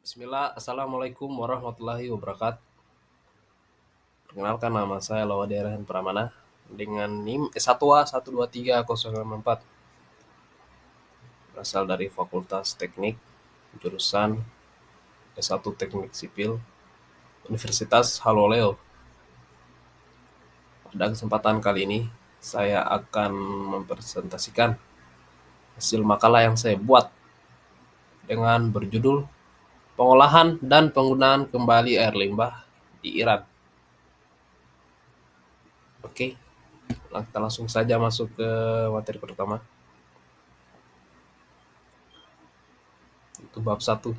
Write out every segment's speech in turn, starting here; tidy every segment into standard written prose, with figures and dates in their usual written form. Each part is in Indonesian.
Bismillah, Assalamualaikum warahmatullahi wabarakatuh. Perkenalkan nama saya Lawade Rehan Pramana dengan NIM S1A1230064. Berasal dari Fakultas Teknik, jurusan S1 Teknik Sipil, Universitas Haloleo. Pada kesempatan kali ini, saya akan mempresentasikan hasil makalah yang saya buat dengan berjudul Pengolahan dan Penggunaan Kembali Air Limbah di Iran. Oke, kita langsung saja masuk ke materi pertama. Itu bab 1.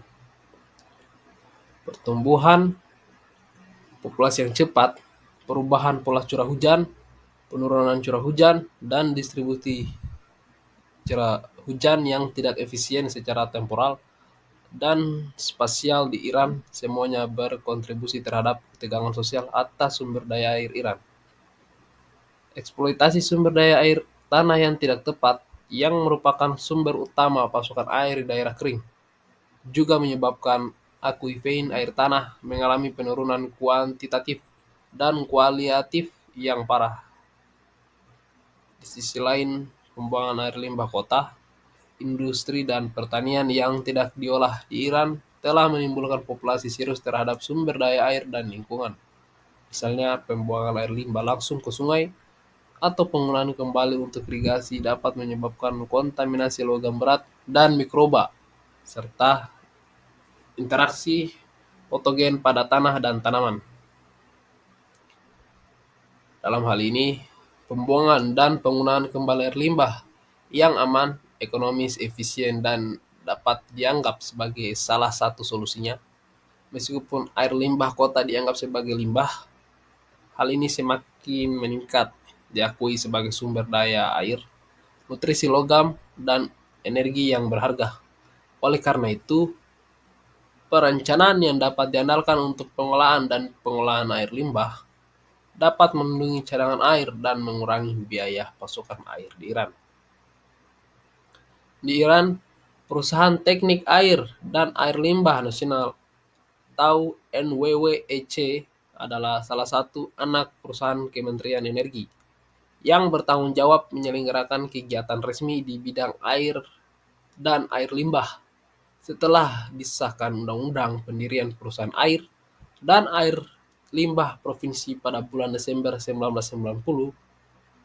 Pertumbuhan populasi yang cepat, perubahan pola curah hujan, penurunan curah hujan, dan distribusi curah hujan yang tidak efisien secara temporal dan spasial di Iran semuanya berkontribusi terhadap ketegangan sosial atas sumber daya air Iran. Eksploitasi sumber daya air tanah yang tidak tepat yang merupakan sumber utama pasokan air di daerah kering juga menyebabkan akuifer air tanah mengalami penurunan kuantitatif dan kualitatif yang parah. Di sisi lain, pembuangan air limbah kota, industri, dan pertanian yang tidak diolah di Iran telah menimbulkan populasi serius terhadap sumber daya air dan lingkungan. Misalnya, pembuangan air limbah langsung ke sungai atau penggunaan kembali untuk irigasi dapat menyebabkan kontaminasi logam berat dan mikroba, serta interaksi fotogen pada tanah dan tanaman. Dalam hal ini, pembuangan dan penggunaan kembali air limbah yang aman, ekonomis, efisien, dan dapat dianggap sebagai salah satu solusinya. Meskipun air limbah kota dianggap sebagai limbah, hal ini semakin meningkat diakui sebagai sumber daya air, nutrisi logam, dan energi yang berharga. Oleh karena itu, perencanaan yang dapat diandalkan untuk pengolahan dan pengolahan air limbah dapat melindungi cadangan air dan mengurangi biaya pasokan air di Iran. Di Iran, Perusahaan Teknik Air dan Air Limbah Nasional atau NWWEC adalah salah satu anak perusahaan Kementerian Energi yang bertanggung jawab menyelenggarakan kegiatan resmi di bidang air dan air limbah. Setelah disahkan Undang-Undang Pendirian Perusahaan Air dan Air Limbah Provinsi pada bulan Desember 1990,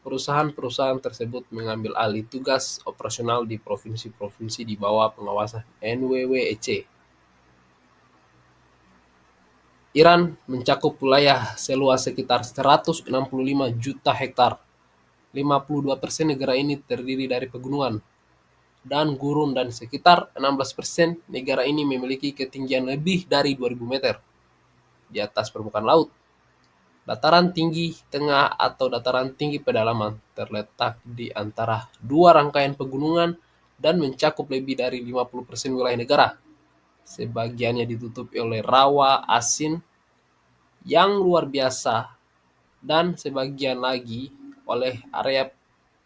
perusahaan-perusahaan tersebut mengambil alih tugas operasional di provinsi-provinsi di bawah pengawasan NWWEC. Iran mencakup wilayah seluas sekitar 165 juta hektar. 52% negara ini terdiri dari pegunungan dan gurun dan sekitar 16% negara ini memiliki ketinggian lebih dari 2000 meter di atas permukaan laut. Dataran tinggi tengah atau dataran tinggi pedalaman terletak di antara dua rangkaian pegunungan dan mencakup lebih dari 50% wilayah negara. Sebagiannya ditutupi oleh rawa asin yang luar biasa dan sebagian lagi oleh area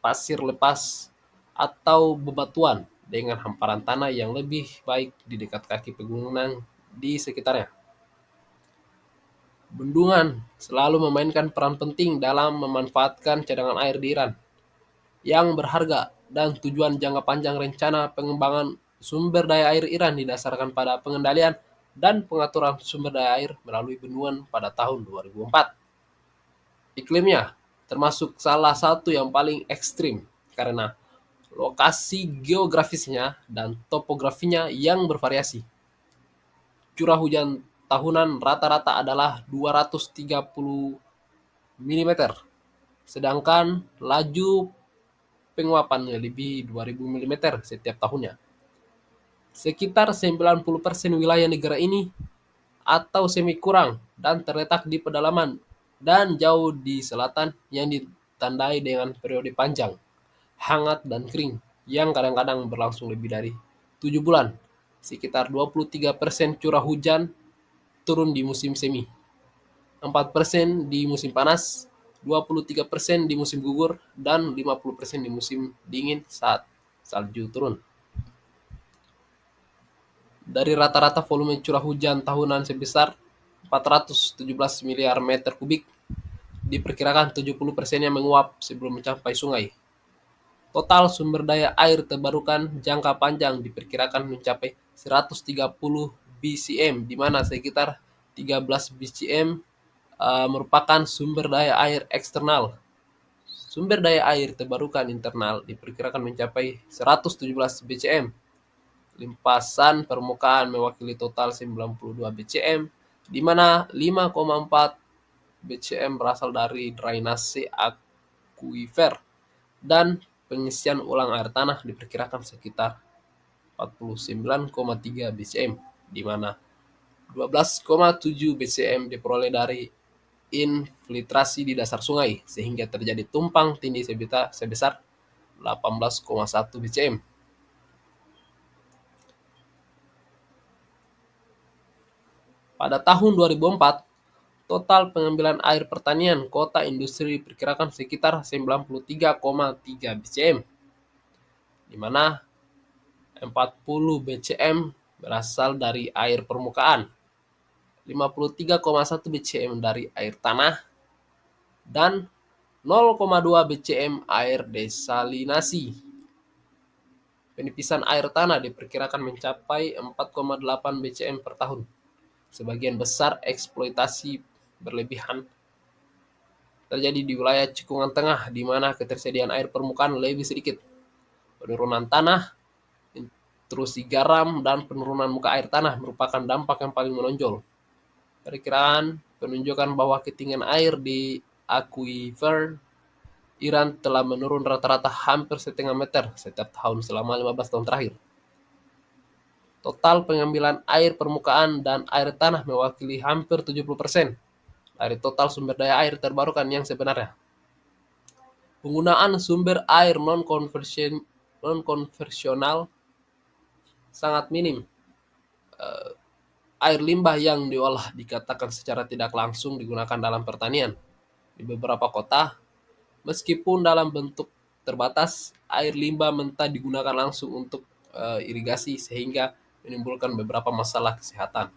pasir lepas atau bebatuan dengan hamparan tanah yang lebih baik di dekat kaki pegunungan di sekitarnya. Bendungan selalu memainkan peran penting dalam memanfaatkan cadangan air di Iran yang berharga dan tujuan jangka panjang rencana pengembangan sumber daya air Iran didasarkan pada pengendalian dan pengaturan sumber daya air melalui bendungan pada tahun 2004. Iklimnya termasuk salah satu yang paling ekstrim karena lokasi geografisnya dan topografinya yang bervariasi. Curah hujan tahunan rata-rata adalah 230 mm, sedangkan laju penguapannya lebih 2000 mm setiap tahunnya. Sekitar 90% wilayah negara ini atau semi kurang dan terletak di pedalaman dan jauh di selatan yang ditandai dengan periode panjang, hangat dan kering yang kadang-kadang berlangsung lebih dari 7 bulan. Sekitar 23% curah hujan turun di musim semi, 4% di musim panas, 23% di musim gugur, dan 50% di musim dingin saat salju turun. Dari rata-rata volume curah hujan tahunan sebesar 417 miliar meter kubik, diperkirakan 70% menguap sebelum mencapai sungai. Total sumber daya air terbarukan jangka panjang diperkirakan mencapai 130 BCM, di mana sekitar 13 BCM merupakan sumber daya air eksternal. Sumber daya air terbarukan internal diperkirakan mencapai 117 BCM. Limpasan permukaan mewakili total 92 BCM, di mana 5,4 BCM berasal dari drainase akuifer dan pengisian ulang air tanah diperkirakan sekitar 49,3 BCM, di mana 12,7 BCM diperoleh dari infiltrasi di dasar sungai, sehingga terjadi tumpang tindih sebesar 18,1 BCM. Pada tahun 2004, total pengambilan air pertanian kota industri diperkirakan sekitar 93,3 BCM, di mana 40 BCM berasal dari air permukaan, 53,1 BCM dari air tanah, dan 0,2 BCM air desalinasi. Penipisan air tanah diperkirakan mencapai 4,8 BCM per tahun. Sebagian besar eksploitasi berlebihan terjadi di wilayah cekungan tengah, di mana ketersediaan air permukaan lebih sedikit. Penurunan tanah, intrusi garam, dan penurunan muka air tanah merupakan dampak yang paling menonjol. Perkiraan menunjukkan bahwa ketinggian air di akuifer Iran telah menurun rata-rata hampir setengah meter setiap tahun selama 15 tahun terakhir. Total pengambilan air permukaan dan air tanah mewakili hampir 70% dari total sumber daya air terbarukan yang sebenarnya. Penggunaan sumber air non-konvensional sangat minim. Air limbah yang diolah dikatakan secara tidak langsung digunakan dalam pertanian. Di beberapa kota, meskipun dalam bentuk terbatas, air limbah mentah digunakan langsung untuk irigasi sehingga menimbulkan beberapa masalah kesehatan.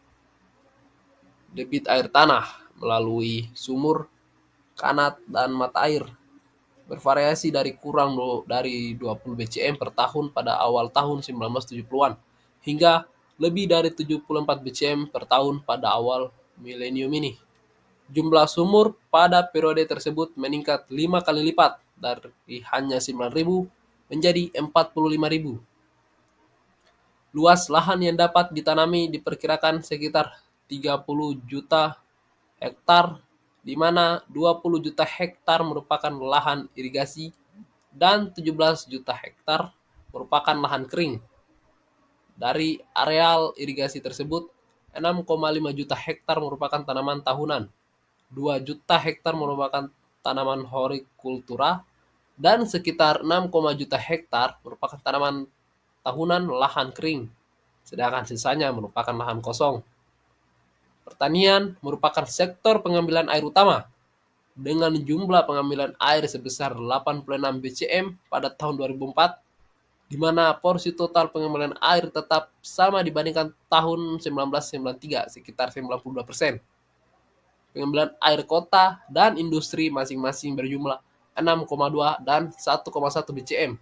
Debit air tanah melalui sumur, kanat, dan mata air bervariasi dari kurang dari 20 BCM per tahun pada awal tahun 1970-an hingga lebih dari 74 BCM per tahun pada awal milenium ini. Jumlah sumur pada periode tersebut meningkat 5 kali lipat dari hanya 9.000 menjadi 45.000. Luas lahan yang dapat ditanami diperkirakan sekitar 30 juta hektar, di mana 20 juta hektar merupakan lahan irigasi dan 17 juta hektar merupakan lahan kering. Dari areal irigasi tersebut, 6,5 juta hektar merupakan tanaman tahunan, 2 juta hektar merupakan tanaman hortikultura, dan sekitar 6, juta hektar merupakan tanaman tahunan lahan kering, sedangkan sisanya merupakan lahan kosong. Pertanian merupakan sektor pengambilan air utama, dengan jumlah pengambilan air sebesar 86 BCM pada tahun 2004, di mana porsi total pengambilan air tetap sama dibandingkan tahun 1993, sekitar 92%. Pengambilan air kota dan industri masing-masing berjumlah 6,2 dan 1,1 BCM.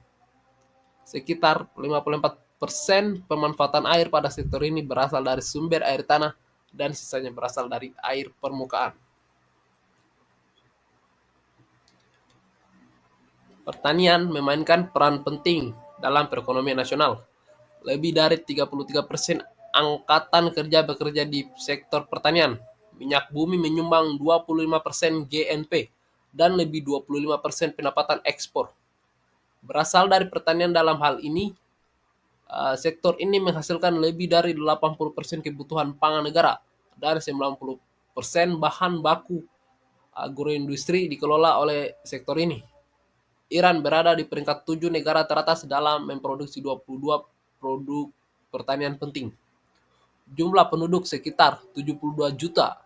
Sekitar 54% pemanfaatan air pada sektor ini berasal dari sumber air tanah dan sisanya berasal dari air permukaan. Pertanian memainkan peran penting dalam perekonomian nasional. Lebih dari 33% angkatan kerja bekerja di sektor pertanian. Minyak bumi menyumbang 25% GNP dan lebih 25% pendapatan ekspor. Berasal dari pertanian. Dalam hal ini, sektor ini menghasilkan lebih dari 80% kebutuhan pangan negara dan 90% bahan baku agroindustri dikelola oleh sektor ini. Iran berada di peringkat 7 negara teratas dalam memproduksi 22 produk pertanian penting. Jumlah penduduk sekitar 72 juta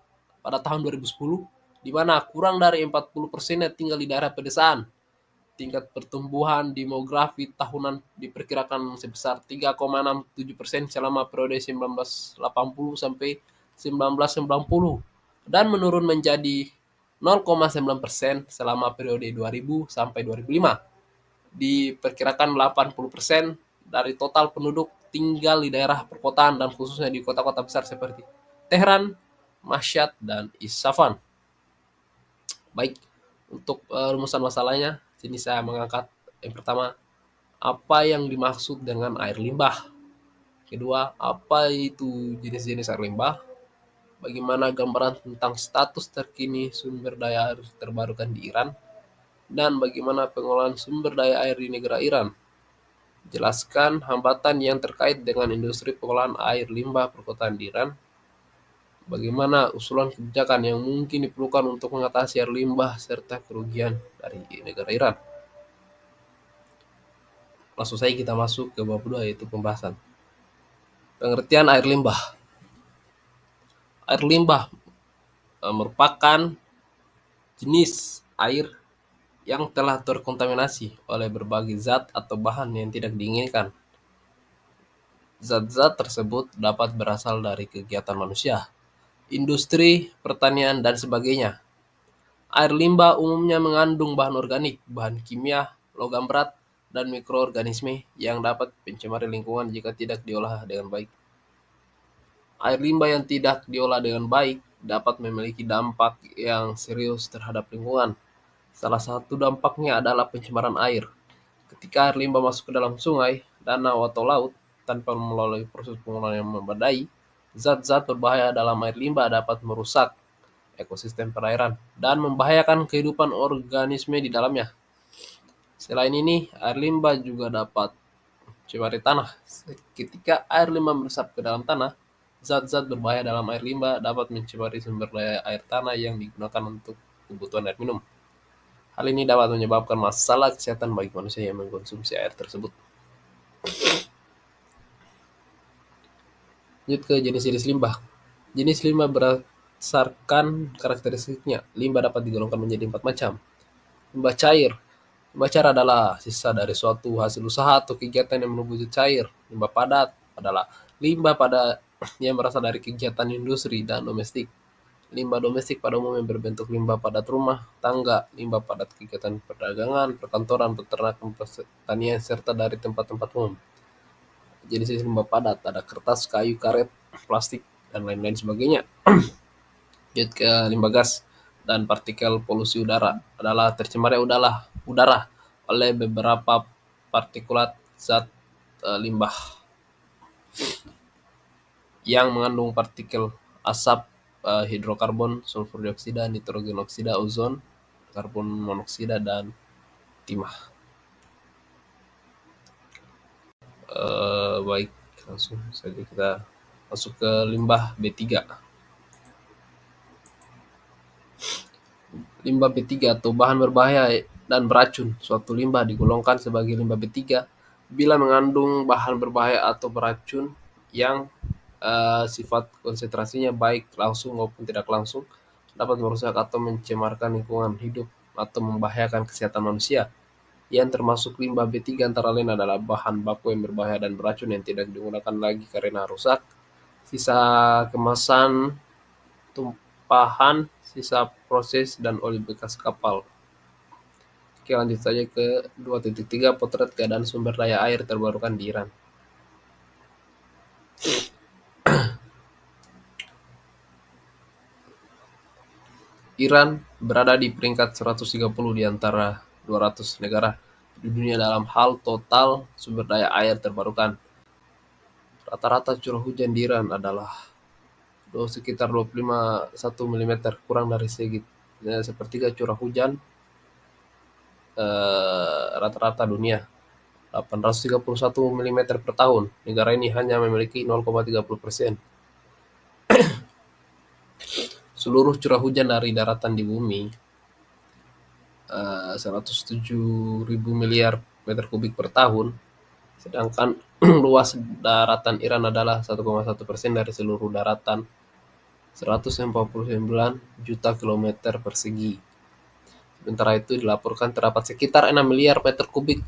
pada tahun 2010, di mana kurang dari 40%-nya tinggal di daerah pedesaan. tingkat pertumbuhan demografi tahunan diperkirakan sebesar 3,67% selama periode 1980 sampai 1990 dan menurun menjadi 0,9% selama periode 2000 sampai 2005. Diperkirakan 80% dari total penduduk tinggal di daerah perkotaan dan khususnya di kota-kota besar seperti Tehran, Mashhad, dan Isfahan. Baik, untuk rumusan masalahnya, sini saya mengangkat yang pertama, apa yang dimaksud dengan air limbah? Kedua, apa itu jenis-jenis air limbah? Bagaimana gambaran tentang status terkini sumber daya air terbarukan di Iran? Dan bagaimana pengolahan sumber daya air di negara Iran? Jelaskan hambatan yang terkait dengan industri pengolahan air limbah perkotaan di Iran. Bagaimana usulan kebijakan yang mungkin diperlukan untuk mengatasi air limbah serta kerugian dari negara Iran. Langsung saja kita masuk ke bab 2 yaitu pembahasan. Pengertian air limbah. Air limbah merupakan jenis air yang telah terkontaminasi oleh berbagai zat atau bahan yang tidak diinginkan. Zat-zat tersebut dapat berasal dari kegiatan manusia, industri, pertanian, dan sebagainya. Air limbah umumnya mengandung bahan organik, bahan kimia, logam berat, dan mikroorganisme yang dapat mencemari lingkungan jika tidak diolah dengan baik. Air limbah yang tidak diolah dengan baik dapat memiliki dampak yang serius terhadap lingkungan. Salah satu dampaknya adalah pencemaran air. Ketika air limbah masuk ke dalam sungai, danau, atau laut tanpa melalui proses pengolahan yang memadai, zat-zat berbahaya dalam air limbah dapat merusak ekosistem perairan dan membahayakan kehidupan organisme di dalamnya. Selain ini, air limbah juga dapat mencemari tanah. Ketika air limbah meresap ke dalam tanah, zat-zat berbahaya dalam air limbah dapat mencemari sumber daya air tanah yang digunakan untuk kebutuhan air minum. Hal ini dapat menyebabkan masalah kesehatan bagi manusia yang mengkonsumsi air tersebut. Lanjut ke jenis-jenis limbah. Jenis limbah berdasarkan karakteristiknya. Limbah dapat digolongkan menjadi 4 macam. Limbah cair. Limbah cair adalah sisa dari suatu hasil usaha atau kegiatan yang berwujud cair. Limbah padat adalah limbah pada yang berasal dari kegiatan industri dan domestik. Limbah domestik pada umumnya berbentuk limbah padat rumah tangga, limbah padat kegiatan perdagangan, perkantoran, peternakan, pertanian, serta dari tempat-tempat umum. Jenis limbah padat ada kertas, kayu, karet, plastik, dan lain-lain sebagainya. Lanjut ke limbah gas dan partikel polusi udara adalah tercemarnya udara oleh beberapa partikulat zat limbah yang mengandung partikel asap, hidrokarbon, sulfur dioksida, nitrogen oksida, ozon, karbon monoksida, dan timah. Baik, langsung saja kita masuk ke limbah B3. Limbah B3 atau bahan berbahaya dan beracun. Suatu limbah digolongkan sebagai limbah B3 bila mengandung bahan berbahaya atau beracun yang sifat konsentrasinya baik langsung maupun tidak langsung dapat merusak atau mencemarkan lingkungan hidup atau membahayakan kesehatan manusia. Yang termasuk limbah B3 antara lain adalah bahan baku yang berbahaya dan beracun yang tidak digunakan lagi karena rusak, sisa kemasan, tumpahan, sisa proses, dan oli bekas kapal. Oke, lanjut saja ke 2.3 potret keadaan sumber daya air terbarukan di Iran. Iran berada di peringkat 130 di antara 200 negara di dunia dalam hal total sumber daya air terbarukan. Rata-rata curah hujan di Iran adalah sekitar 25,1 mm, kurang dari sepertiga curah hujan rata-rata dunia, 831 mm per tahun. Negara ini hanya memiliki 0,30% seluruh curah hujan dari daratan di bumi, 107.000 miliar meter kubik per tahun, sedangkan luas daratan Iran adalah 1,1% dari seluruh daratan, 149 juta kilometer persegi. Sementara itu dilaporkan terdapat sekitar 6 miliar meter kubik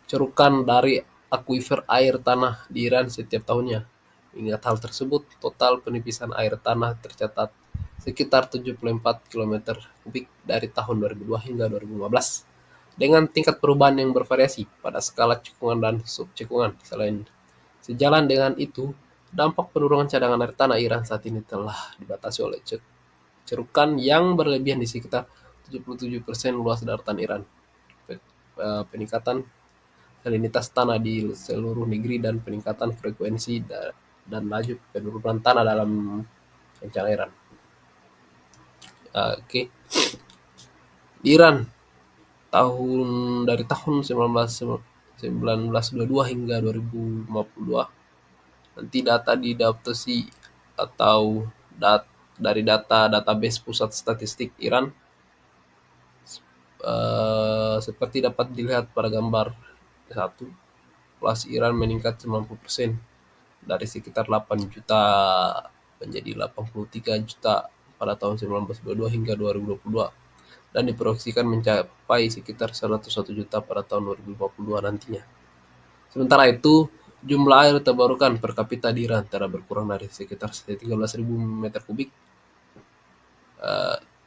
cerukan dari akuifer air tanah di Iran setiap tahunnya. Mengingat hal tersebut, total penipisan air tanah tercatat sekitar 74 kilometer kubik dari tahun 2002 hingga 2015 dengan tingkat perubahan yang bervariasi pada skala cekungan dan subcekungan. Selain sejalan dengan itu, dampak penurunan cadangan air tanah Iran saat ini telah dibatasi oleh cerukan yang berlebihan di sekitar 77% luas daratan Iran. Peningkatan salinitas tanah di seluruh negeri dan peningkatan frekuensi dan laju penurunan tanah dalam rencana Iran. Oke, Iran dari tahun 1922 hingga 2052 nanti data diadopsi atau dari data database pusat statistik Iran seperti dapat dilihat pada gambar 1. Populasi Iran meningkat 90% dari sekitar 8 juta menjadi 83 juta pada tahun 1922 hingga 2022 dan diproyeksikan mencapai sekitar 101 juta pada tahun 2052 nantinya. Sementara itu, jumlah air terbarukan per kapita di Iran telah berkurang dari sekitar 13.000 meter kubik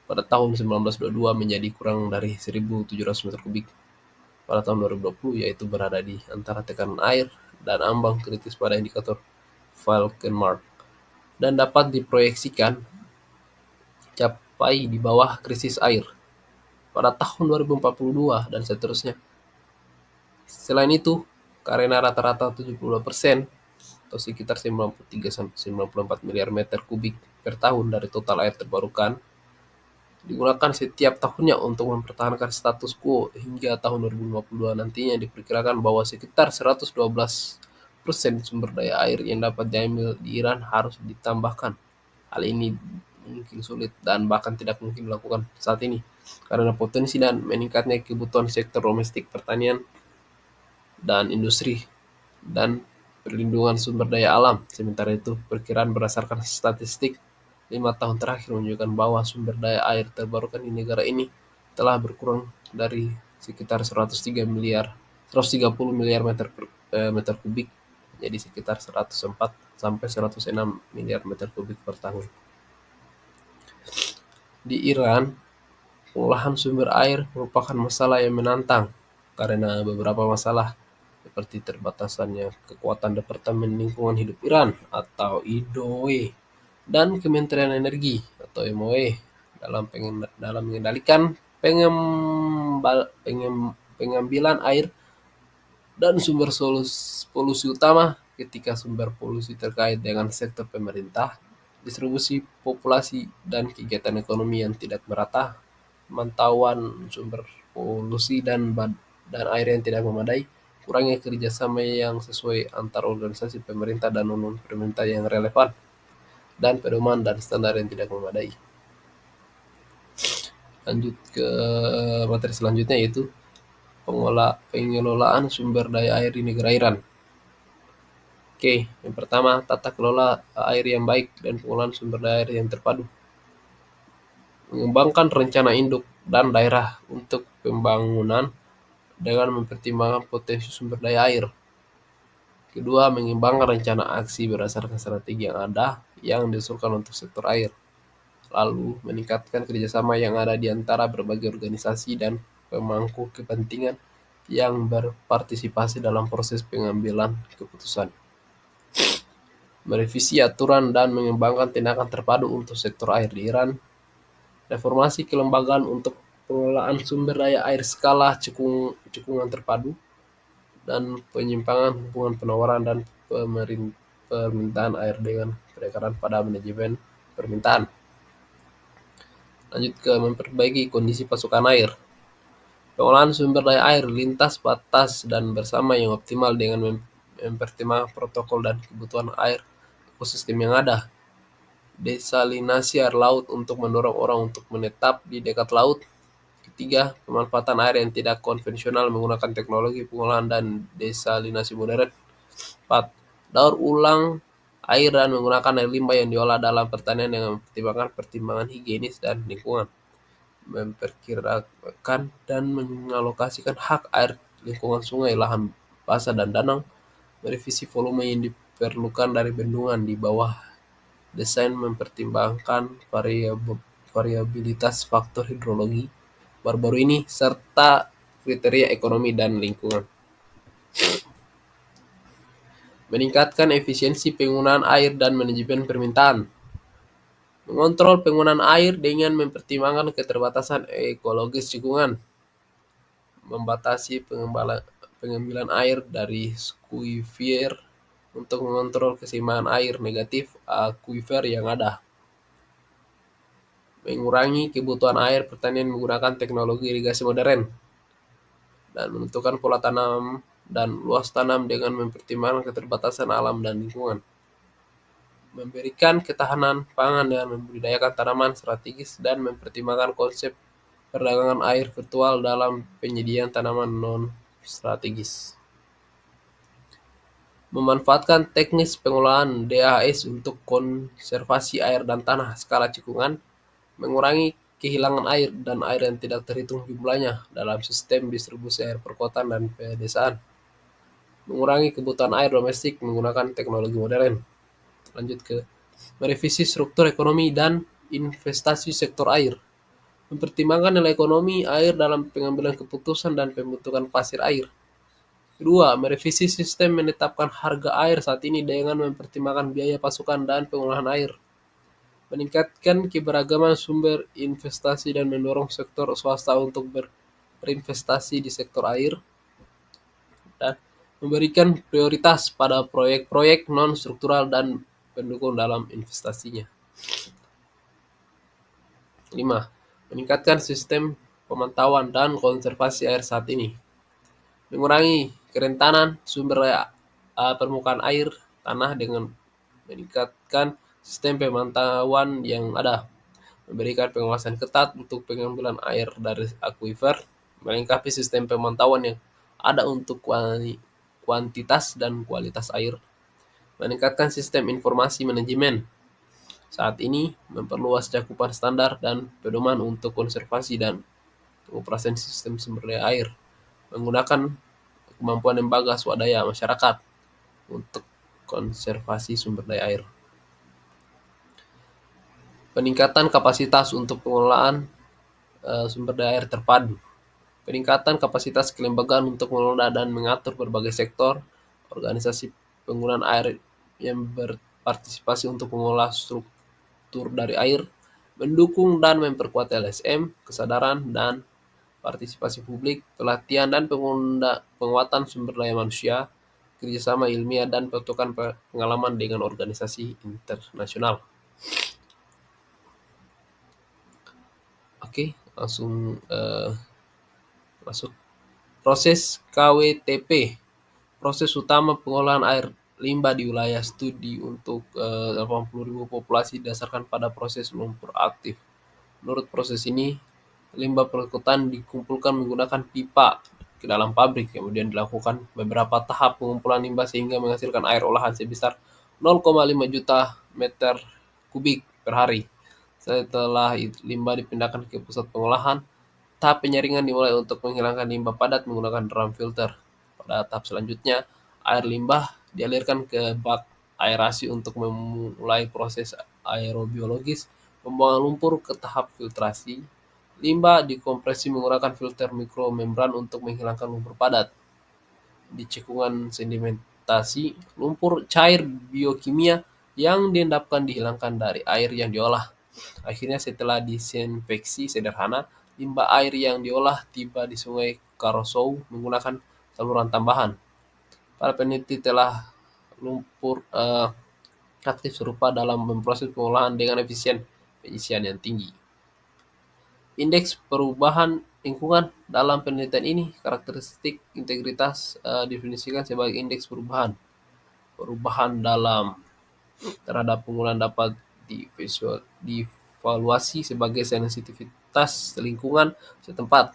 pada tahun 1922 menjadi kurang dari 1.700 meter kubik pada tahun 2020, yaitu berada di antara tekanan air dan ambang kritis pada indikator Falkenmark dan dapat diproyeksikan capai di bawah krisis air pada tahun 2042 dan seterusnya. Selain itu, karena rata-rata 72% atau sekitar 93-94 miliar meter kubik per tahun dari total air terbarukan digunakan setiap tahunnya untuk mempertahankan status quo hingga tahun 2052 nantinya diperkirakan bahwa sekitar 112% sumber daya air yang dapat diambil di Iran harus ditambahkan. Hal ini mungkin sulit dan bahkan tidak mungkin dilakukan saat ini karena potensi dan meningkatnya kebutuhan sektor domestik pertanian dan industri dan perlindungan sumber daya alam. Sementara itu, perkiraan berdasarkan statistik 5 tahun terakhir menunjukkan bahwa sumber daya air terbarukan di negara ini telah berkurang dari sekitar 130 miliar meter kubik jadi sekitar 104 sampai 106 miliar meter kubik per tahun. Di Iran, pengolahan sumber air merupakan masalah yang menantang karena beberapa masalah seperti terbatasnya kekuatan Departemen Lingkungan Hidup Iran atau IDOE dan Kementerian Energi atau MOE dalam mengendalikan pengambilan air dan sumber polusi utama ketika sumber polusi terkait dengan sektor pemerintah, distribusi populasi, dan kegiatan ekonomi yang tidak merata, pemantauan sumber polusi dan air yang tidak memadai, kurangnya kerjasama yang sesuai antar organisasi pemerintah dan non-pemerintah yang relevan, dan pedoman dan standar yang tidak memadai. Lanjut ke materi selanjutnya yaitu pengelolaan sumber daya air di negara Iran. Oke, yang pertama tata kelola air yang baik dan pengelolaan sumber daya air yang terpadu. Mengembangkan rencana induk dan daerah untuk pembangunan dengan mempertimbangkan potensi sumber daya air. Kedua, mengembangkan rencana aksi berdasarkan strategi yang ada yang diusulkan untuk sektor air. Lalu, meningkatkan kerjasama yang ada di antara berbagai organisasi dan pemangku kepentingan yang berpartisipasi dalam proses pengambilan keputusan. Merevisi aturan dan mengembangkan tindakan terpadu untuk sektor air di Iran. Reformasi kelembagaan untuk pengelolaan sumber daya air skala cekungan terpadu dan penyimpangan hubungan penawaran dan permintaan air dengan penekangan pada manajemen permintaan. Lanjut ke memperbaiki kondisi pasokan air. Pengelolaan sumber daya air lintas batas dan bersama yang optimal dengan mempertimbangkan protokol dan kebutuhan air ekosistem yang ada. Desalinasi air laut untuk mendorong orang untuk menetap di dekat laut. Ketiga, pemanfaatan air yang tidak konvensional menggunakan teknologi pengolahan dan desalinasi modern. 4. Daur ulang air dan menggunakan air limbah yang diolah dalam pertanian dengan pertimbangan higienis dan lingkungan. memperkirakan dan mengalokasikan hak air lingkungan sungai, lahan basah dan danau, merevisi volume yang diperlukan dari bendungan di bawah desain mempertimbangkan variabilitas faktor hidrologi baru-baru ini serta kriteria ekonomi dan lingkungan. Meningkatkan efisiensi penggunaan air dan manajemen permintaan. Mengontrol penggunaan air dengan mempertimbangkan keterbatasan ekologis lingkungan. Membatasi pengambilan air dari skuifer untuk mengontrol keseimbangan air negatif akuifer yang ada. Mengurangi kebutuhan air pertanian menggunakan teknologi irigasi modern. Dan menentukan pola tanam dan luas tanam dengan mempertimbangkan keterbatasan alam dan lingkungan. Memberikan ketahanan pangan dengan membudidayakan tanaman strategis dan mempertimbangkan konsep perdagangan air virtual dalam penyediaan tanaman non-strategis. Memanfaatkan teknis pengolahan DAS untuk konservasi air dan tanah skala cekungan, mengurangi kehilangan air dan air yang tidak terhitung jumlahnya dalam sistem distribusi air perkotaan dan pedesaan. Mengurangi kebutuhan air domestik menggunakan teknologi modern. Lanjut ke merevisi struktur ekonomi dan investasi sektor air. Mempertimbangkan nilai ekonomi air dalam pengambilan keputusan dan pembentukan pasir air. Kedua, merevisi sistem menetapkan harga air saat ini dengan mempertimbangkan biaya pasukan dan pengolahan air. Meningkatkan keberagaman sumber investasi dan mendorong sektor swasta untuk berinvestasi di sektor air. Dan memberikan prioritas pada proyek-proyek non-struktural dan pendukung dalam investasinya. 5. Meningkatkan sistem pemantauan dan konservasi air saat ini. Mengurangi kerentanan sumber daya permukaan air tanah dengan meningkatkan sistem pemantauan yang ada. Memberikan pengawasan ketat untuk pengambilan air dari akuifer, melengkapi sistem pemantauan yang ada untuk kuantitas dan kualitas air, meningkatkan sistem informasi manajemen. Saat ini, memperluas cakupan standar dan pedoman untuk konservasi dan pengoperasian sistem sumber daya air, menggunakan kemampuan lembaga swadaya masyarakat untuk konservasi sumber daya air. Peningkatan kapasitas untuk pengelolaan sumber daya air terpadu. Peningkatan kapasitas kelembagaan untuk mengelola dan mengatur berbagai sektor, organisasi penggunaan air yang berpartisipasi untuk mengolah struktur dari air, mendukung dan memperkuat LSM, kesadaran dan partisipasi publik, pelatihan dan penguatan sumber daya manusia, kerjasama ilmiah dan pertukaran pengalaman dengan organisasi internasional. Oke, langsung masuk. Proses KWTP, proses utama pengolahan air limbah di wilayah studi untuk 80.000 populasi didasarkan pada proses lumpur aktif. Menurut proses ini, limbah perkutan dikumpulkan menggunakan pipa ke dalam pabrik, kemudian dilakukan beberapa tahap pengumpulan limbah sehingga menghasilkan air olahan sebesar 0,5 juta meter kubik per hari. Setelah limbah dipindahkan ke pusat pengolahan, tahap penyaringan dimulai untuk menghilangkan limbah padat menggunakan drum filter. Pada tahap selanjutnya, air limbah dialirkan ke bak aerasi untuk memulai proses aerobiologis, pembuangan lumpur ke tahap filtrasi. Limbah dikompresi menggunakan filter mikromembran untuk menghilangkan lumpur padat. Di cekungan sedimentasi, lumpur cair biokimia yang diendapkan dihilangkan dari air yang diolah. Akhirnya setelah disinfeksi sederhana, limbah air yang diolah tiba di Sungai Karosou menggunakan saluran tambahan. Para peneliti telah lumpur aktif serupa dalam memproses pengolahan dengan efisien penyisian yang tinggi. Indeks perubahan lingkungan dalam penelitian ini, karakteristik integritas definisikan sebagai indeks perubahan. Perubahan dalam terhadap penggunaan dapat dievaluasi sebagai sensitivitas lingkungan setempat.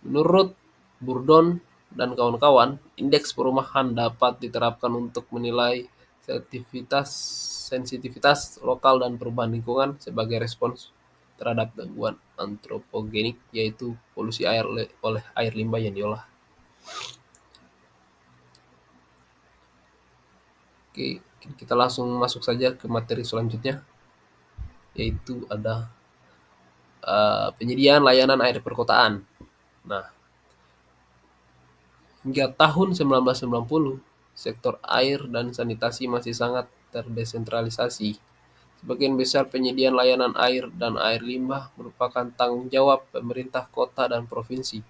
Menurut Burdon dan kawan-kawan, indeks perubahan dapat diterapkan untuk menilai sensitivitas lokal dan perubahan lingkungan sebagai respons terhadap gangguan antropogenik, yaitu polusi air oleh air limbah yang diolah. Oke, kita langsung masuk saja ke materi selanjutnya, yaitu ada penyediaan layanan air perkotaan. Nah, hingga tahun 1990, sektor air dan sanitasi masih sangat terdesentralisasi. Sebagian besar penyediaan layanan air dan air limbah merupakan tanggung jawab pemerintah kota dan provinsi.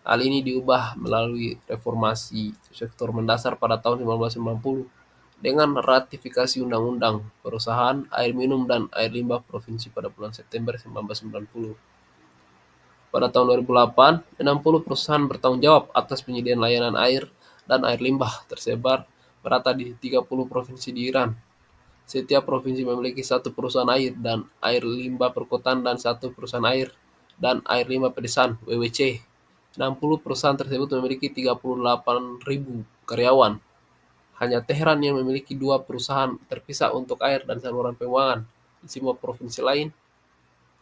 Hal ini diubah melalui reformasi sektor mendasar pada tahun 1990 dengan ratifikasi Undang-Undang Perusahaan Air Minum dan Air Limbah Provinsi pada bulan September 1990. Pada tahun 2008, 60 perusahaan bertanggung jawab atas penyediaan layanan air dan air limbah tersebar merata di 30 provinsi di Iran. Setiap provinsi memiliki satu perusahaan air dan air limbah perkotaan dan satu perusahaan air dan air limbah pedesaan (WWC). 60 perusahaan tersebut memiliki 38.000 karyawan. Hanya Teheran yang memiliki dua perusahaan terpisah untuk air dan saluran pembuangan. Di semua provinsi lain,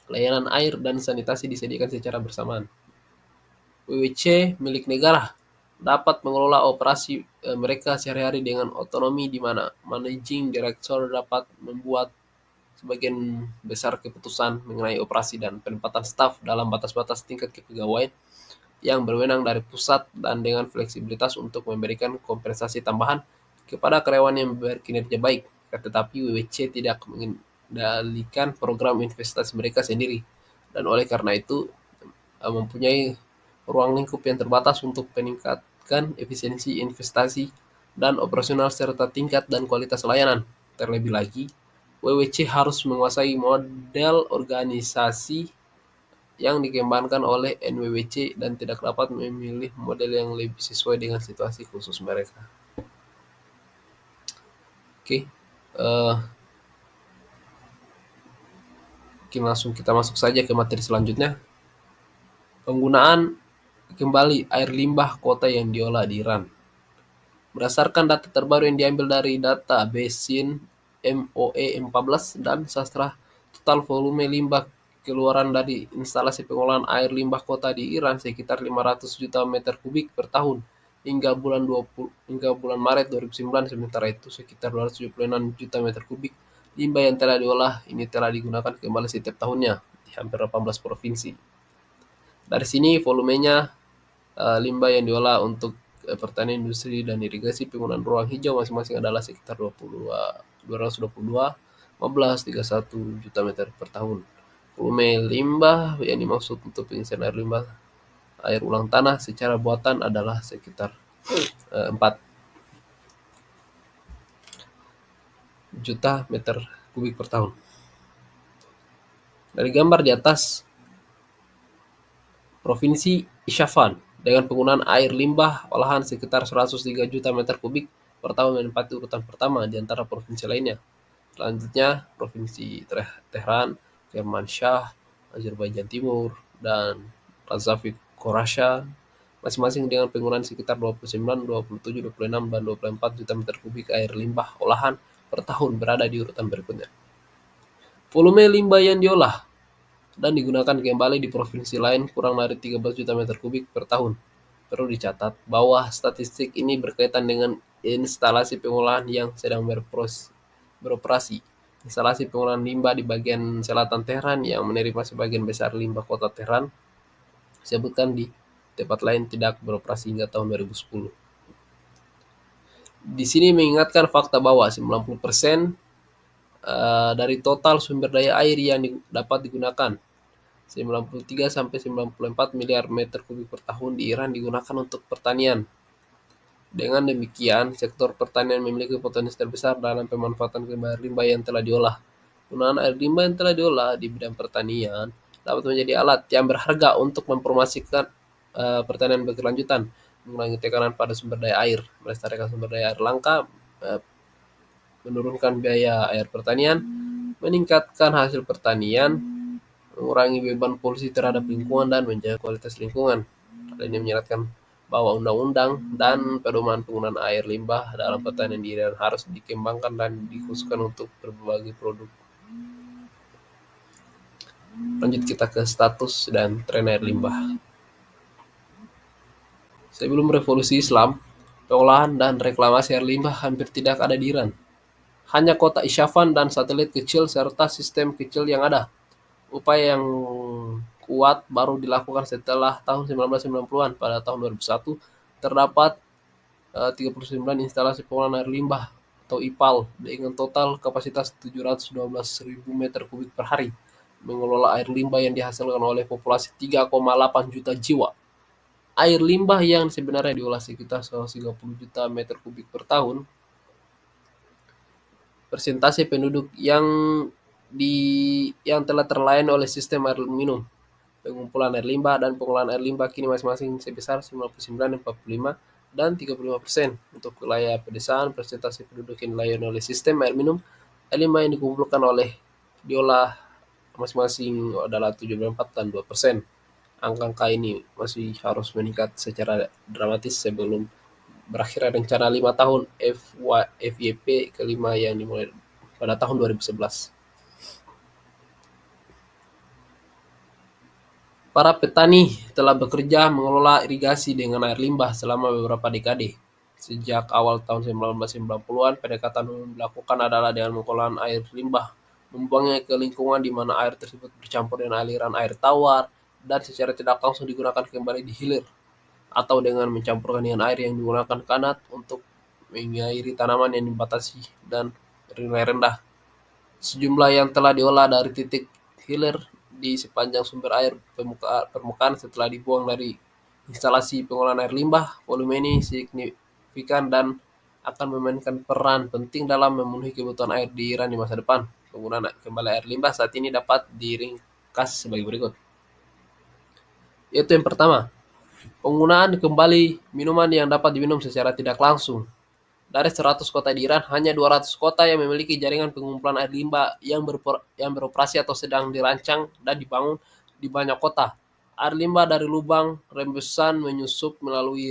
layanan air dan sanitasi disediakan secara bersamaan. WWC milik negara dapat mengelola operasi mereka sehari-hari dengan otonomi, di mana managing director dapat membuat sebagian besar keputusan mengenai operasi dan penempatan staf dalam batas-batas tingkat kepegawaian yang berwenang dari pusat dan dengan fleksibilitas untuk memberikan kompensasi tambahan kepada karyawan yang berkinerja baik. Tetapi WWC tidak mengendalikan program investasi mereka sendiri, dan oleh karena itu mempunyai ruang lingkup yang terbatas untuk meningkatkan efisiensi investasi dan operasional serta tingkat dan kualitas layanan. Terlebih lagi, WWC harus menguasai model organisasi yang dikembangkan oleh NWWC dan tidak dapat memilih model yang lebih sesuai dengan situasi khusus mereka. Oke, uh, langsung kita masuk saja ke materi selanjutnya. Penggunaan kembali air limbah kota yang diolah di Iran. Berdasarkan data terbaru yang diambil dari data Basin MOE 14 dan Sastra, total volume limbah keluaran dari instalasi pengolahan air limbah kota di Iran sekitar 500 juta meter kubik per tahun hingga bulan Maret 2009. Sementara itu sekitar 276 juta meter kubik limbah yang telah diolah ini telah digunakan kembali setiap tahunnya di hampir 18 provinsi. Dari sini volumenya limbah yang diolah untuk pertanian, industri, dan irigasi penggunaan ruang hijau masing-masing adalah sekitar 222, 15, 31 juta meter per tahun. Volume limbah yang dimaksud untuk pengisian air limbah air ulang tanah secara buatan adalah sekitar 4 juta meter kubik per tahun. Dari gambar di atas, Provinsi Isfahan dengan penggunaan air limbah olahan sekitar 103 juta meter kubik per tahun menempati urutan pertama di antara provinsi lainnya. Selanjutnya, Provinsi Tehran, Kermanshah, Azerbaijan Timur, dan Razavi Khorassan masing-masing dengan penggunaan sekitar 29, 27, 26, dan 24 juta meter kubik air limbah olahan per tahun berada di urutan berikutnya. Volume limbah yang diolah dan digunakan kembali di provinsi lain kurang dari 13 juta meter kubik per tahun. Perlu dicatat bahwa statistik ini berkaitan dengan instalasi pengolahan yang sedang beroperasi. Instalasi pengolahan limbah di bagian selatan Tehran yang menerima sebagian besar limbah kota Tehran disebutkan di tempat lain tidak beroperasi hingga tahun 2010. Di sini mengingatkan fakta bahwa 90% dari total sumber daya air yang dapat digunakan 93 sampai 94 miliar meter kubik per tahun di Iran digunakan untuk pertanian. Dengan demikian, sektor pertanian memiliki potensi terbesar dalam pemanfaatan limbah yang telah diolah. Penggunaan air limbah yang telah diolah di bidang pertanian dapat menjadi alat yang berharga untuk mempromosikan pertanian berkelanjutan, mengurangi tekanan pada sumber daya air, melestarikan sumber daya air langka, menurunkan biaya air pertanian, meningkatkan hasil pertanian, mengurangi beban polusi terhadap lingkungan, dan menjaga kualitas lingkungan. Hal ini menyeratkan bahwa undang-undang dan pedoman penggunaan air limbah dalam pertanian di Iran harus dikembangkan dan dikhususkan untuk berbagai produk. Lanjut kita ke status dan tren air limbah. Sebelum revolusi Islam, pengolahan dan reklamasi air limbah hampir tidak ada di Iran. Hanya kota Isfahan dan satelit kecil serta sistem kecil yang ada. Upaya yang kuat baru dilakukan setelah tahun 1990-an. Pada tahun 2001 terdapat 39 instalasi pengolahan air limbah atau IPAL dengan total kapasitas 712.000 meter kubik per hari mengelola air limbah yang dihasilkan oleh populasi 3,8 juta jiwa. Air limbah yang sebenarnya diolah sekitar 130 juta meter kubik per tahun. Persentase penduduk di yang telah terlayani oleh sistem air minum, pengumpulan air limbah dan pengolahan air limbah kini masing-masing sebesar 99, 45, dan 35%. Untuk wilayah pedesaan, persentase penduduk yang dilayani oleh sistem air minum, air limbah yang diolah masing-masing adalah 74 dan 2%. Angka ini masih harus meningkat secara dramatis sebelum berakhirnya rencana 5 tahun FYP kelima yang dimulai pada tahun 2011. Para petani telah bekerja mengelola irigasi dengan air limbah selama beberapa dekade. Sejak awal tahun 1990-an, pendekatan yang dilakukan adalah dengan pengolahan air limbah, membuangnya ke lingkungan di mana air tersebut bercampur dengan aliran air tawar dan secara tidak langsung digunakan kembali di hilir, atau dengan mencampurkan dengan air yang digunakan kanat untuk mengairi tanaman yang dibatasi dan nilai rendah. Sejumlah yang telah diolah dari titik hilir di sepanjang sumber air permukaan setelah dibuang dari instalasi pengolahan air limbah. Volume ini signifikan dan akan memainkan peran penting dalam memenuhi kebutuhan air di Iran di masa depan. Penggunaan kembali air limbah saat ini dapat diringkas sebagai berikut. Yaitu yang pertama, penggunaan kembali minuman yang dapat diminum secara tidak langsung. Dari 100 kota di Iran, hanya 200 kota yang memiliki jaringan pengumpulan air limbah yang beroperasi atau sedang dirancang dan dibangun di banyak kota. Air limbah dari lubang rembesan menyusup melalui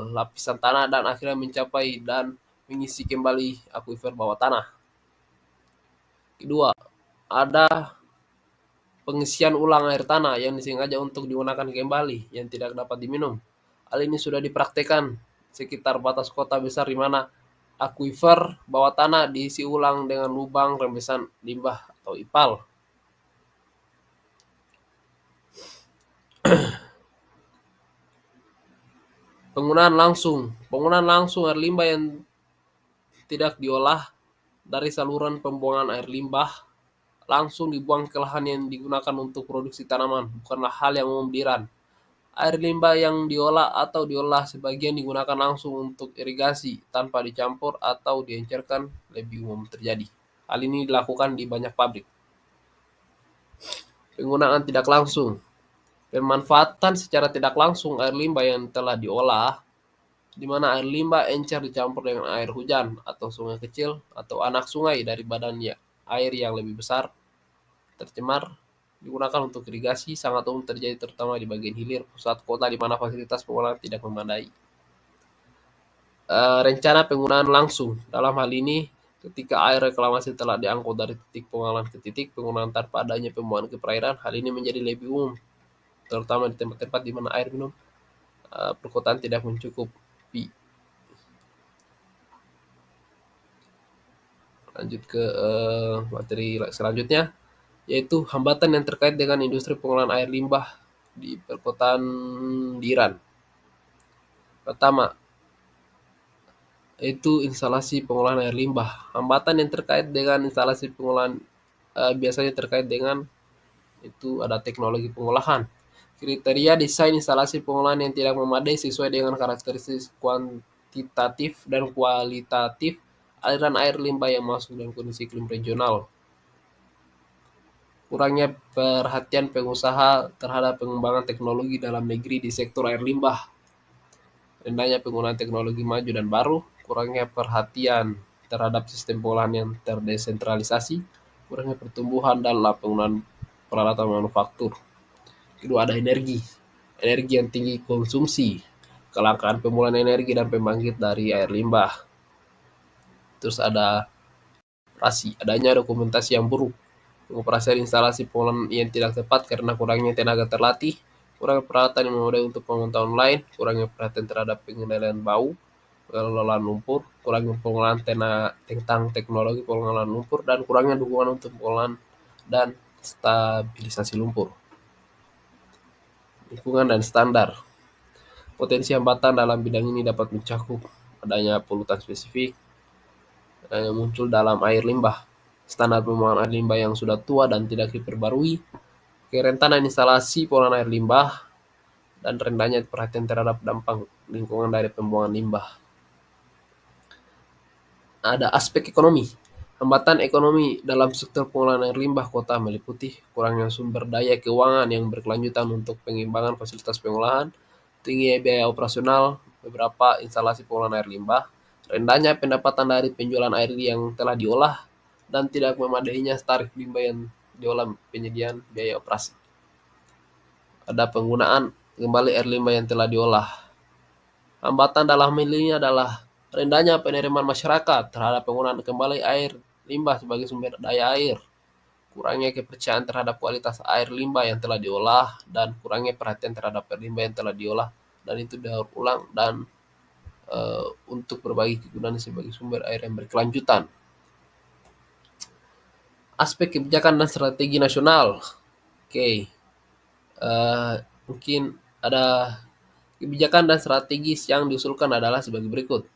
lapisan tanah dan akhirnya mencapai dan mengisi kembali akuifer bawah tanah. Kedua, ada pengisian ulang air tanah yang disengaja untuk digunakan kembali yang tidak dapat diminum. Hal ini sudah dipraktekkan sekitar batas kota besar di mana akuifer bawah tanah diisi ulang dengan lubang rembesan limbah atau IPAL. Penggunaan langsung air limbah yang tidak diolah dari saluran pembuangan air limbah langsung dibuang ke lahan yang digunakan untuk produksi tanaman, bukanlah hal yang umum di Iran. Air limbah yang diolah atau diolah sebagian digunakan langsung untuk irigasi tanpa dicampur atau diencerkan lebih umum terjadi. Hal ini dilakukan di banyak pabrik. Penggunaan tidak langsung. Pemanfaatan secara tidak langsung air limbah yang telah diolah, di mana air limbah encer dicampur dengan air hujan atau sungai kecil atau anak sungai dari badan air yang lebih besar, tercemar, digunakan untuk irigasi sangat umum terjadi terutama di bagian hilir pusat kota di mana fasilitas pengolahan tidak memadai. Rencana penggunaan langsung. Dalam hal ini, ketika air reklamasi telah diangkut dari titik pengolahan ke titik penggunaan tanpa adanya pembuangan ke perairan, hal ini menjadi lebih umum, terutama di tempat-tempat di mana air minum perkotaan tidak mencukupi. Lanjut ke materi selanjutnya, yaitu hambatan yang terkait dengan industri pengolahan air limbah di perkotaan di Iran. Pertama, yaitu instalasi pengolahan air limbah. Hambatan yang terkait dengan instalasi pengolahan biasanya terkait dengan itu ada teknologi pengolahan. Kriteria desain instalasi pengolahan yang tidak memadai sesuai dengan karakteristik kuantitatif dan kualitatif aliran air limbah yang masuk dalam kondisi iklim regional. Kurangnya perhatian pengusaha terhadap pengembangan teknologi dalam negeri di sektor air limbah. Rendahnya penggunaan teknologi maju dan baru, kurangnya perhatian terhadap sistem pengolahan yang terdesentralisasi, kurangnya pertumbuhan dalam penggunaan peralatan manufaktur. Kedua, ada energi yang tinggi konsumsi, kelangkaan pemulahan energi dan pembangkit dari air limbah. Terus ada adanya dokumentasi yang buruk. pengoperasian instalasi pengolahan yang tidak tepat karena kurangnya tenaga terlatih, kurangnya peralatan yang memadai untuk pemantauan online, kurangnya perhatian terhadap pengendalian bau, pengelolaan lumpur, kurangnya pengolahan tentang teknologi pengolahan lumpur, dan kurangnya dukungan untuk pengolahan dan stabilisasi lumpur. Lingkungan dan standar. Potensi hambatan dalam bidang ini dapat mencakup adanya polutan spesifik yang muncul dalam air limbah, standar pembuangan air limbah yang sudah tua dan tidak diperbarui, kerentanan instalasi pengolahan air limbah, dan rendahnya perhatian terhadap dampak lingkungan dari pembuangan limbah. Ada aspek ekonomi. Hambatan ekonomi dalam sektor pengolahan air limbah kota meliputi kurangnya sumber daya keuangan yang berkelanjutan untuk pengembangan fasilitas pengolahan, tingginya biaya operasional beberapa instalasi pengolahan air limbah, rendahnya pendapatan dari penjualan air yang telah diolah, dan tidak memadainya tarif limbah yang diolah penyediaan biaya operasi. Ada penggunaan kembali air limbah yang telah diolah. Hambatan dalam hal ini adalah rendahnya penerimaan masyarakat terhadap penggunaan kembali air limbah sebagai sumber daya air, kurangnya kepercayaan terhadap kualitas air limbah yang telah diolah, dan kurangnya perhatian terhadap air limbah yang telah diolah dan itu daur ulang dan untuk berbagi kegunaan sebagai sumber air yang berkelanjutan. Aspek kebijakan dan strategi nasional. Oke, mungkin ada kebijakan dan strategis yang diusulkan adalah sebagai berikut.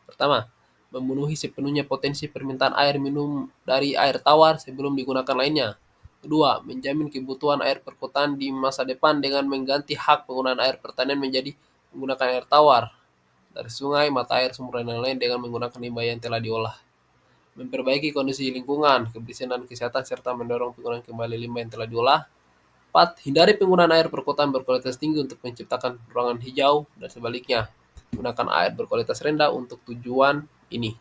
Pertama, memenuhi sepenuhnya potensi permintaan air minum dari air tawar sebelum digunakan lainnya. Kedua, menjamin kebutuhan air perkotaan di masa depan dengan mengganti hak penggunaan air pertanian menjadi menggunakan air tawar dari sungai, mata air, sumur, dan lain-lain dengan menggunakan limbah yang telah diolah. Memperbaiki kondisi lingkungan, kebersihan, dan kesehatan, serta mendorong penggunaan kembali limbah yang telah diolah. 4. Hindari penggunaan air perkotaan berkualitas tinggi untuk menciptakan ruangan hijau dan sebaliknya. Gunakan air berkualitas rendah untuk tujuan ini.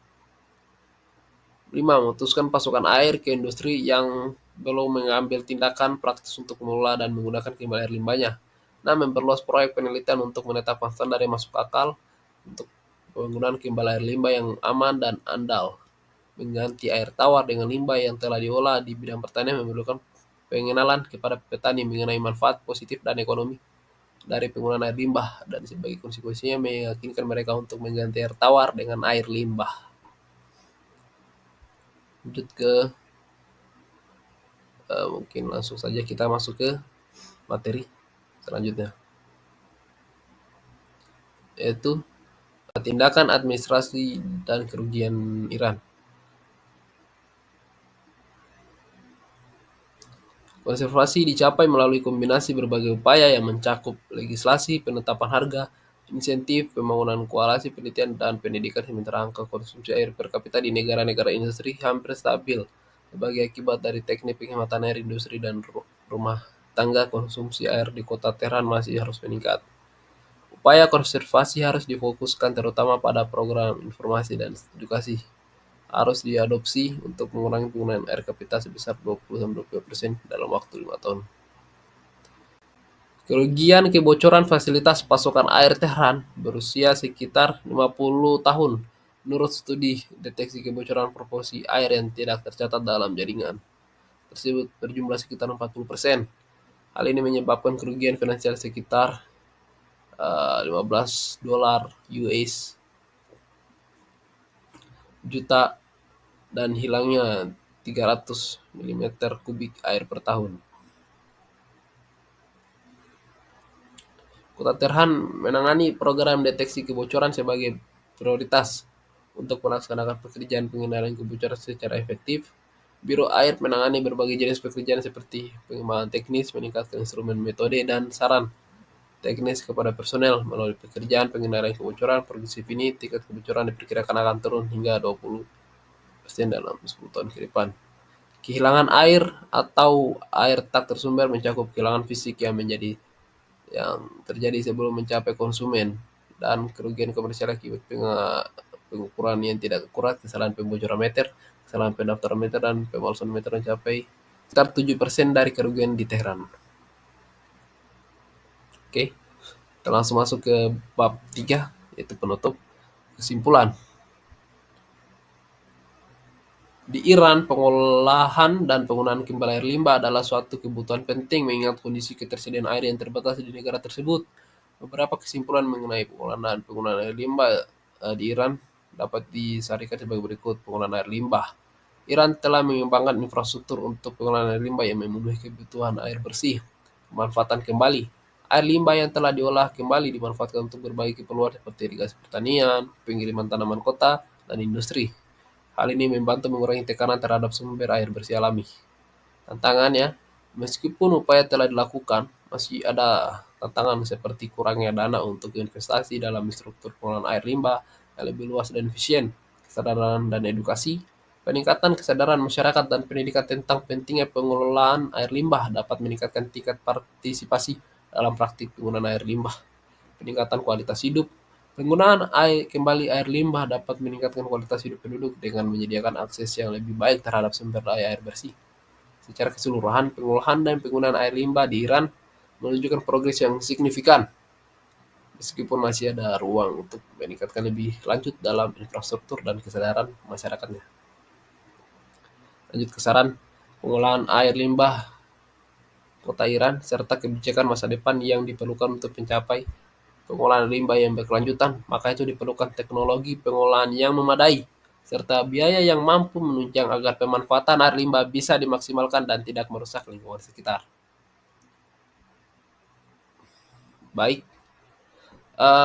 5. Memutuskan pasokan air ke industri yang belum mengambil tindakan praktis untuk mengelola dan menggunakan kembali air limbahnya. 6. Memperluas proyek penelitian untuk menetapkan standar yang masuk akal untuk penggunaan kembali air limbah yang aman dan andal. Mengganti air tawar dengan limbah yang telah diolah di bidang pertanian memerlukan pengenalan kepada petani mengenai manfaat positif dan ekonomi dari penggunaan air limbah, dan sebagai konsekuensinya meyakinkan mereka untuk mengganti air tawar dengan air limbah. Lanjut ke mungkin langsung saja kita masuk ke materi selanjutnya, yaitu tindakan administrasi dan kerugian Iran. Konservasi dicapai melalui kombinasi berbagai upaya yang mencakup legislasi, penetapan harga, insentif, pembangunan koalisi penelitian, dan pendidikan sementara angka konsumsi air per kapita di negara-negara industri hampir stabil sebagai akibat dari teknik penghematan air industri dan rumah tangga. Konsumsi air di kota Tehran masih harus meningkat. Upaya konservasi harus difokuskan terutama pada program informasi dan edukasi harus diadopsi untuk mengurangi penggunaan air kapita sebesar 20-20% dalam waktu 5 tahun. Kerugian kebocoran fasilitas pasokan air Tehran berusia sekitar 50 tahun menurut studi deteksi kebocoran proporsi air yang tidak tercatat dalam jaringan tersebut berjumlah sekitar 40%. Hal ini menyebabkan kerugian finansial sekitar 15 dolar US juta dan hilangnya 300 mm kubik air per tahun. Kota Tehran menangani program deteksi kebocoran sebagai prioritas untuk melaksanakan pekerjaan pengendalian kebocoran secara efektif. Biro Air menangani berbagai jenis pekerjaan seperti pengembangan teknis, meningkatkan instrumen metode, dan saran teknis kepada personel melalui pekerjaan pengendalian kebocoran. Progresif ini, tingkat kebocoran diperkirakan akan turun hingga 20% dalam 10 tahun ke depan. Kehilangan air atau air tak tersumber mencakup kehilangan fisik yang terjadi sebelum mencapai konsumen dan kerugian komersial akibat pengukuran yang tidak akurat, kesalahan pembocoran meter, kesalahan pendaftaran meter, dan pemalsuan meter mencapai sekitar 7% dari kerugian di Tehran. Oke, kita langsung masuk ke bab 3, yaitu penutup. Kesimpulan. Di Iran, pengolahan dan penggunaan kembali air limbah adalah suatu kebutuhan penting mengingat kondisi ketersediaan air yang terbatas di negara tersebut. Beberapa kesimpulan mengenai pengolahan dan penggunaan air limbah di Iran dapat disarikan sebagai berikut. Pengolahan air limbah. Iran telah mengembangkan infrastruktur untuk pengolahan air limbah yang memenuhi kebutuhan air bersih. Pemanfaatan kembali. Air limbah yang telah diolah kembali dimanfaatkan untuk berbagai keperluan seperti irigasi pertanian, pengiriman tanaman kota, dan industri. Hal ini membantu mengurangi tekanan terhadap sumber air bersih alami. Tantangannya, meskipun upaya telah dilakukan, masih ada tantangan seperti kurangnya dana untuk investasi dalam struktur pengelolaan air limbah yang lebih luas dan efisien, kesadaran dan edukasi, peningkatan kesadaran masyarakat dan pendidikan tentang pentingnya pengelolaan air limbah dapat meningkatkan tingkat partisipasi dalam praktik penggunaan air limbah. Peningkatan kualitas hidup. Penggunaan air kembali air limbah dapat meningkatkan kualitas hidup penduduk dengan menyediakan akses yang lebih baik terhadap sumber daya air bersih. Secara keseluruhan, pengolahan dan penggunaan air limbah di Iran menunjukkan progres yang signifikan, meskipun masih ada ruang untuk meningkatkan lebih lanjut dalam infrastruktur dan kesadaran masyarakatnya. Lanjut ke saran, pengolahan air limbah kota Iran serta kebijakan masa depan yang diperlukan untuk mencapai pengolahan limbah yang berkelanjutan, maka itu diperlukan teknologi pengolahan yang memadai, serta biaya yang mampu menunjang agar pemanfaatan air limbah bisa dimaksimalkan dan tidak merusak lingkungan sekitar. Baik,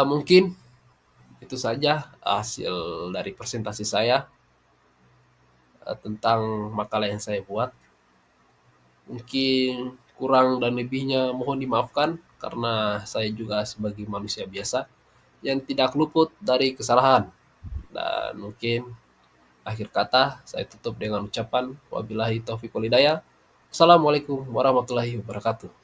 mungkin itu saja hasil dari presentasi saya tentang makalah yang saya buat. Mungkin kurang dan lebihnya mohon dimaafkan karena saya juga sebagai manusia biasa yang tidak luput dari kesalahan. Dan mungkin akhir kata saya tutup dengan ucapan wabillahi taufiq walhidayah. Assalamualaikum warahmatullahi wabarakatuh.